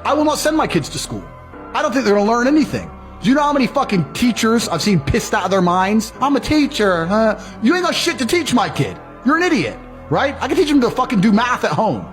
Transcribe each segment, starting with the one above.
I will not send my kids to school. I don't think they're gonna learn anything. Do you know how many fucking teachers I've seen pissed out of their minds? I'm a teacher, You ain't got shit to teach my kid. You're an idiot, right? I can teach him to fucking do math at home.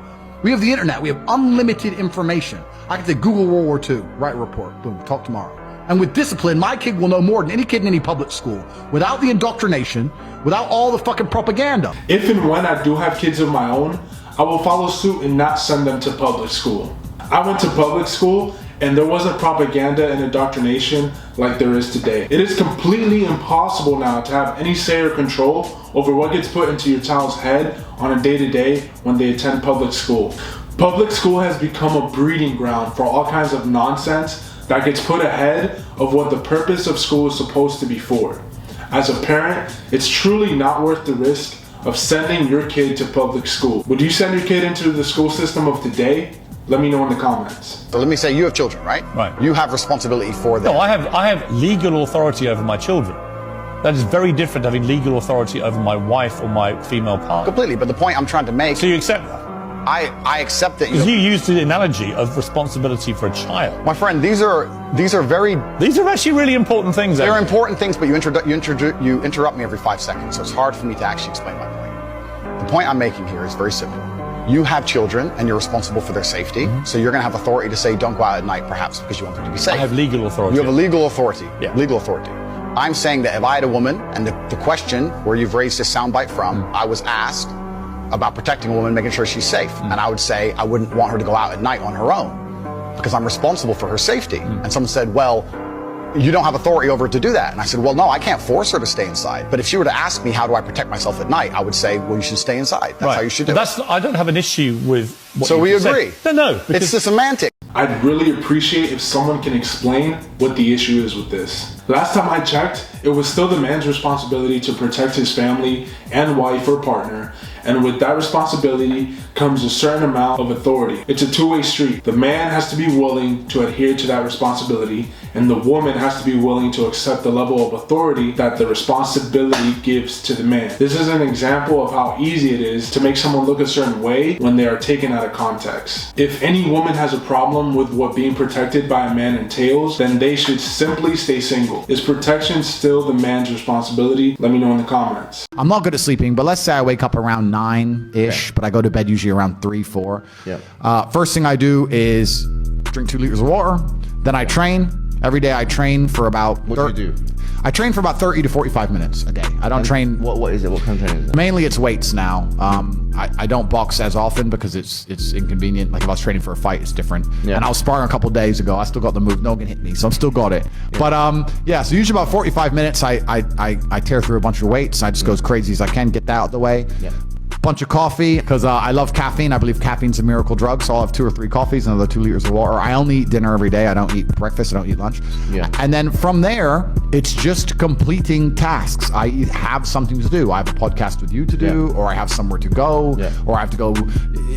We have the internet. We have unlimited information. I can say Google World War II, write a report, boom, talk tomorrow. And with discipline, my kid will know more than any kid in any public school. Without the indoctrination, without all the fucking propaganda. If and when I do have kids of my own, I will follow suit and not send them to public school. I went to public school and there wasn't propaganda and indoctrination like there is today. It is completely impossible now to have any say or control over what gets put into your child's head on a day-to-day when they attend public school. Public school has become a breeding ground for all kinds of nonsense that gets put ahead of what the purpose of school is supposed to be for. As a parent, it's truly not worth the risk of sending your kid to public school. Would you send your kid into the school system of today? Let me know in the comments. So let me say, you have children, right? Right. You have responsibility for them. No, I have legal authority over my children. That is very different to having legal authority over my wife or my female partner. Completely, but the point I'm trying to make... So you accept that? I accept that you used the analogy of responsibility for a child. My friend, these are actually really important things. They're important things, but you interrupt me every 5 seconds, so it's hard for me to actually explain my point. The point I'm making here is very simple. You have children and you're responsible for their safety, so you're going to have authority to say don't go out at night, perhaps because you want them to be safe. I have legal authority. You have a legal authority. Yeah. Legal authority. I'm saying that if I had a woman, and the question where you've raised this soundbite from, I was asked about protecting a woman, making sure she's safe. And I would say I wouldn't want her to go out at night on her own because I'm responsible for her safety. And someone said, well, you don't have authority over her to do that. And I said, well, no, I can't force her to stay inside. But if she were to ask me, how do I protect myself at night? I would say, well, you should stay inside. That's how you should do it. I don't have an issue with what So we agree. No. It's the semantic. I'd really appreciate if someone can explain what the issue is with this. Last time I checked, it was still the man's responsibility to protect his family and wife or partner, and with that responsibility comes a certain amount of authority. It's a two-way street. The man has to be willing to adhere to that responsibility, and the woman has to be willing to accept the level of authority that the responsibility gives to the man. This is an example of how easy it is to make someone look a certain way when they are taken out of context. If any woman has a problem with what being protected by a man entails, then they should simply stay single. Is protection still the man's responsibility? Let me know in the comments. I'm not good at sleeping, but let's say I wake up around 9-ish, but I go to bed usually around 3, 4. First thing I do is drink 2 liters of water. Then I train. Every day I train for about... What do you do? I train for about 30 to 45 minutes a day. I don't train... What is it? What kind of training is it? Mainly it's weights now. I don't box as often because it's inconvenient. Like if I was training for a fight, it's different. Yeah. And I was sparring a couple days ago. I still got the move. No one can hit me, so I'm still got it. Yeah. But yeah, so usually about 45 minutes, I tear through a bunch of weights. I just go as crazy as I can, get that out of the way. Yeah. Bunch of coffee because I love caffeine. I believe caffeine's a miracle drug, so I'll have 2 or 3 coffees and another 2 liters of water. I only eat dinner every day. I don't eat breakfast. I don't eat lunch. Yeah. And then from there, it's just completing tasks. I have something to do. I have a podcast with you to do, or I have somewhere to go, or I have to go.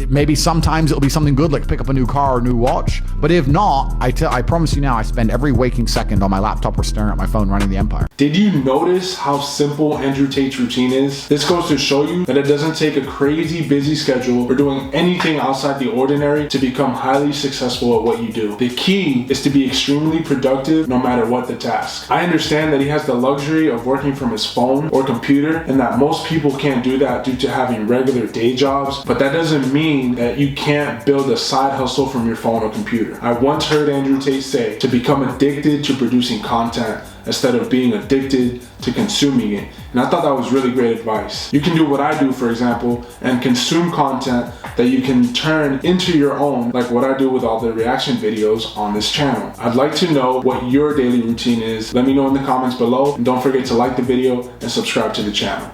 Maybe sometimes it'll be something good, like pick up a new car or new watch. But if not, I promise you now, I spend every waking second on my laptop or staring at my phone running the empire. Did you notice how simple Andrew Tate's routine is? This goes to show you that it doesn't take a crazy busy schedule or doing anything outside the ordinary to become highly successful at what you do. The key is to be extremely productive no matter what the task. I understand that he has the luxury of working from his phone or computer and that most people can't do that due to having regular day jobs, but that doesn't mean that you can't build a side hustle from your phone or computer. I once heard Andrew Tate say to become addicted to producing content instead of being addicted to consuming it. And I thought that was really great advice. You can do what I do, for example, and consume content that you can turn into your own, like what I do with all the reaction videos on this channel. I'd like to know what your daily routine is. Let me know in the comments below, and don't forget to like the video and subscribe to the channel.